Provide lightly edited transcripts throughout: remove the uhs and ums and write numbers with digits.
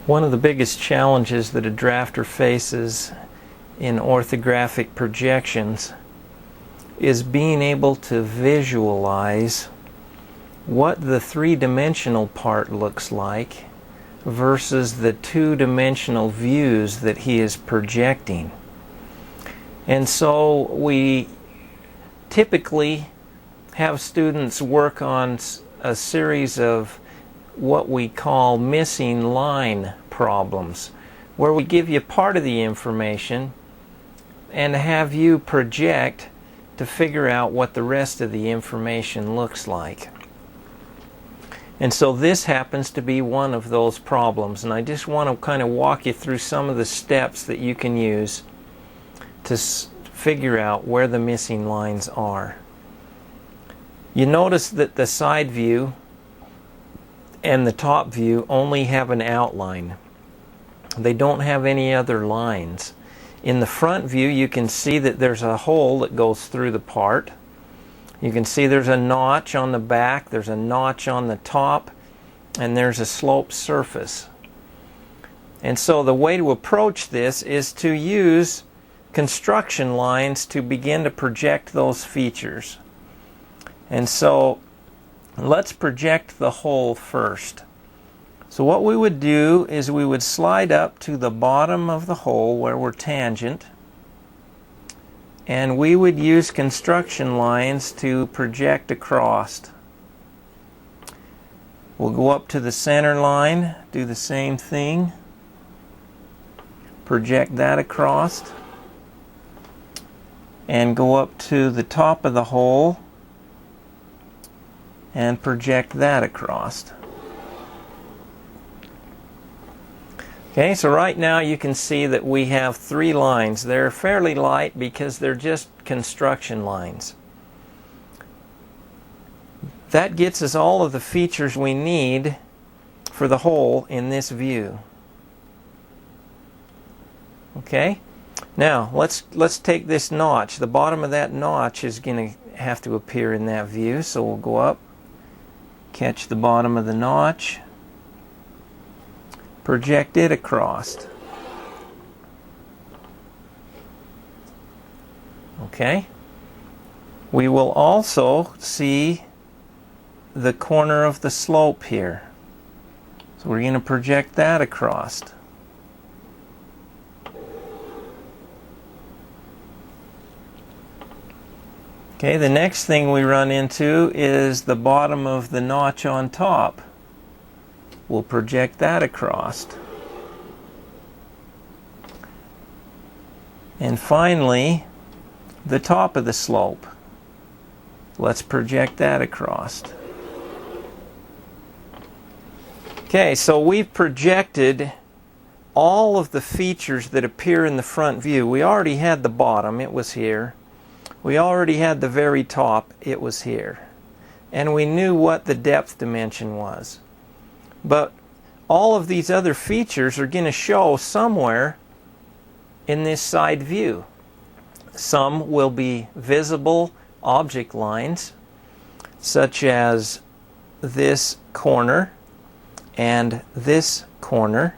One of the biggest challenges that a drafter faces in orthographic projections is being able to visualize what the three-dimensional part looks like versus the two-dimensional views that he is projecting. And so we typically have students work on a series of what we call missing line problems, where we give you part of the information and have you project to figure out what the rest of the information looks like. And so this happens to be one of those problems, and I just want to kind of walk you through some of the steps that you can use to figure out where the missing lines are. You notice that the side view and the top view only have an outline. They don't have any other lines. In the front view, you can see that there's a hole that goes through the part. You can see there's a notch on the back, there's a notch on the top, and there's a sloped surface. And so the way to approach this is to use construction lines to begin to project those features. And so let's project the hole first. So what we would do is we would slide up to the bottom of the hole where we're tangent, and we would use construction lines to project across. We'll go up to the center line, do the same thing, project that across, and go up to the top of the hole and project that across. Okay, so right now you can see that we have three lines. They're fairly light because they're just construction lines. That gets us all of the features we need for the hole in this view. Okay, now let's take this notch. The bottom of that notch is going to have to appear in that view, so we'll go up, catch the bottom of the notch, project it across. Okay. We will also see the corner of the slope here. So we're going to project that across. Okay, the next thing we run into is the bottom of the notch on top. We'll project that across. And finally, the top of the slope. Let's project that across. Okay, so we've projected all of the features that appear in the front view. We already had the bottom, it was here. We already had the very top, it was here. And we knew what the depth dimension was. But all of these other features are going to show somewhere in this side view. Some will be visible object lines, such as this corner and this corner.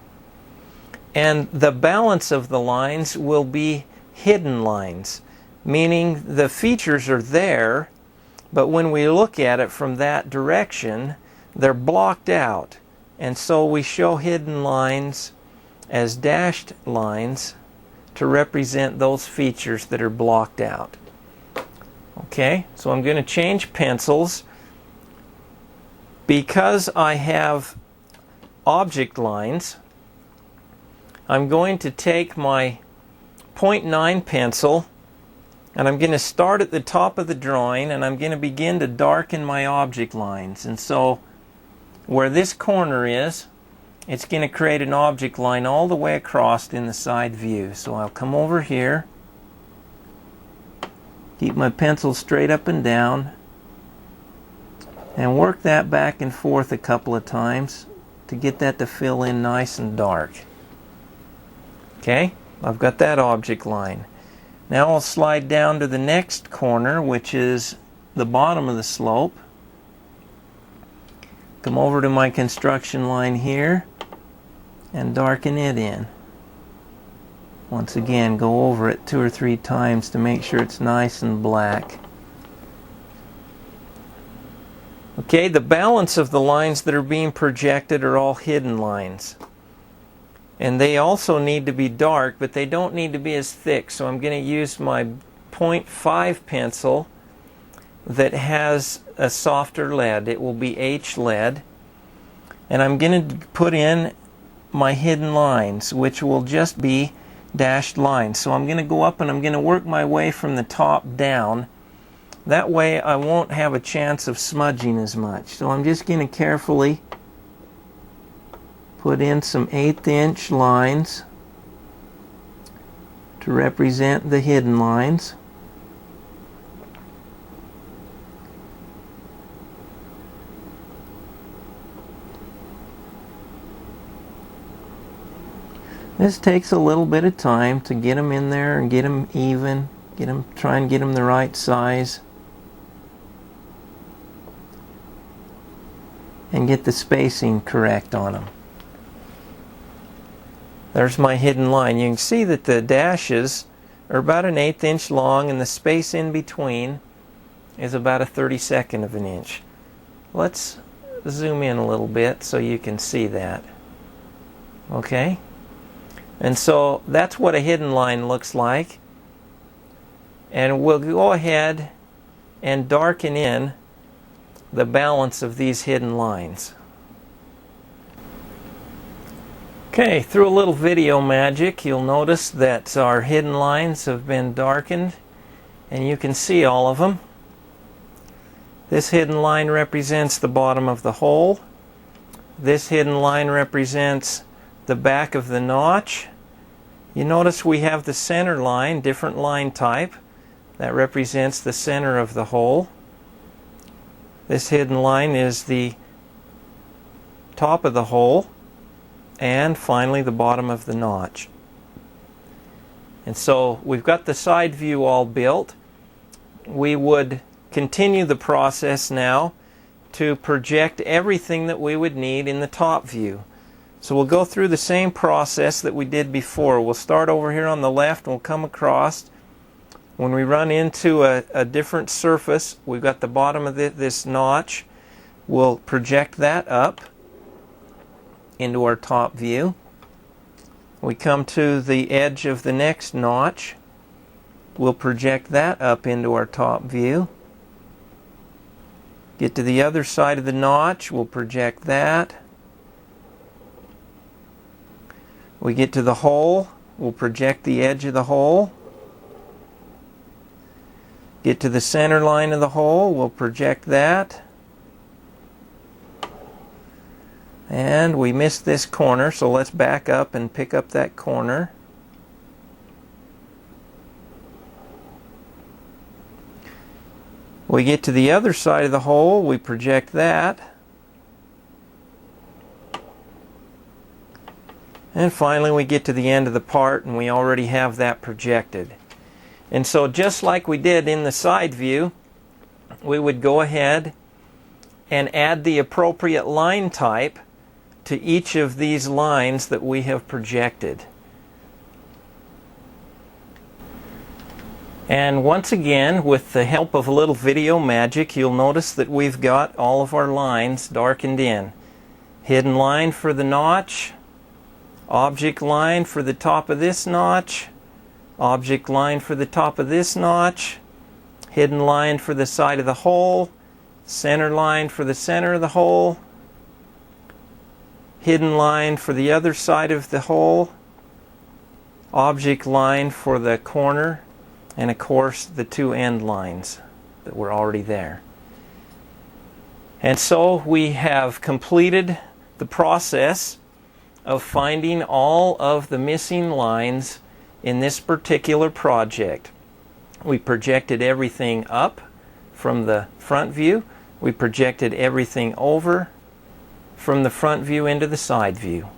And the balance of the lines will be hidden lines, meaning the features are there, but when we look at it from that direction, they're blocked out. And so we show hidden lines as dashed lines to represent those features that are blocked out. Okay, so I'm going to change pencils. Because I have object lines, I'm going to take my 0.9 pencil and I'm going to start at the top of the drawing and I'm going to begin to darken my object lines. And so where this corner is, it's going to create an object line all the way across in the side view. So I'll come over here, keep my pencil straight up and down, and work that back and forth a couple of times to get that to fill in nice and dark. Okay, I've got that object line. Now I'll slide down to the next corner, which is the bottom of the slope. Come over to my construction line here and darken it in. Once again, go over it 2 or 3 times to make sure it's nice and black. Okay, the balance of the lines that are being projected are all hidden lines. And they also need to be dark, but they don't need to be as thick. So I'm going to use my 0.5 pencil that has a softer lead. It will be H lead. And I'm going to put in my hidden lines, which will just be dashed lines. So I'm going to go up and I'm going to work my way from the top down. That way I won't have a chance of smudging as much. So I'm just going to carefully put in some 1/8 inch lines to represent the hidden lines. This takes a little bit of time to get them in there and get them even, try and get them the right size, and get the spacing correct on them. There's my hidden line. You can see that the dashes are about 1/8 inch long and the space in between is about 1/32 of an inch. Let's zoom in a little bit so you can see that. Okay? And so that's what a hidden line looks like. And we'll go ahead and darken in the balance of these hidden lines. Okay, through a little video magic, you'll notice that our hidden lines have been darkened, and you can see all of them. This hidden line represents the bottom of the hole. This hidden line represents the back of the notch. You notice we have the center line, different line type. That represents the center of the hole. This hidden line is the top of the hole. And finally the bottom of the notch. And so we've got the side view all built. We would continue the process now to project everything that we would need in the top view. So we'll go through the same process that we did before. We'll start over here on the left and we'll come across. When we run into a different surface, we've got the bottom of this notch. We'll project that up into our top view. We come to the edge of the next notch. We'll project that up into our top view. Get to the other side of the notch, we'll project that. We get to the hole, we'll project the edge of the hole. Get to the center line of the hole, we'll project that. And we missed this corner, so let's back up and pick up that corner. We get to the other side of the hole, we project that. And finally we get to the end of the part and we already have that projected. And so just like we did in the side view, we would go ahead and add the appropriate line type to each of these lines that we have projected. And once again, with the help of a little video magic, you'll notice that we've got all of our lines darkened in. Hidden line for the notch, object line for the top of this notch, object line for the top of this notch, hidden line for the side of the hole, center line for the center of the hole, hidden line for the other side of the hole, object line for the corner, and of course the two end lines that were already there. And so we have completed the process of finding all of the missing lines in this particular project. We projected everything up from the front view. We projected everything over from the front view into the side view.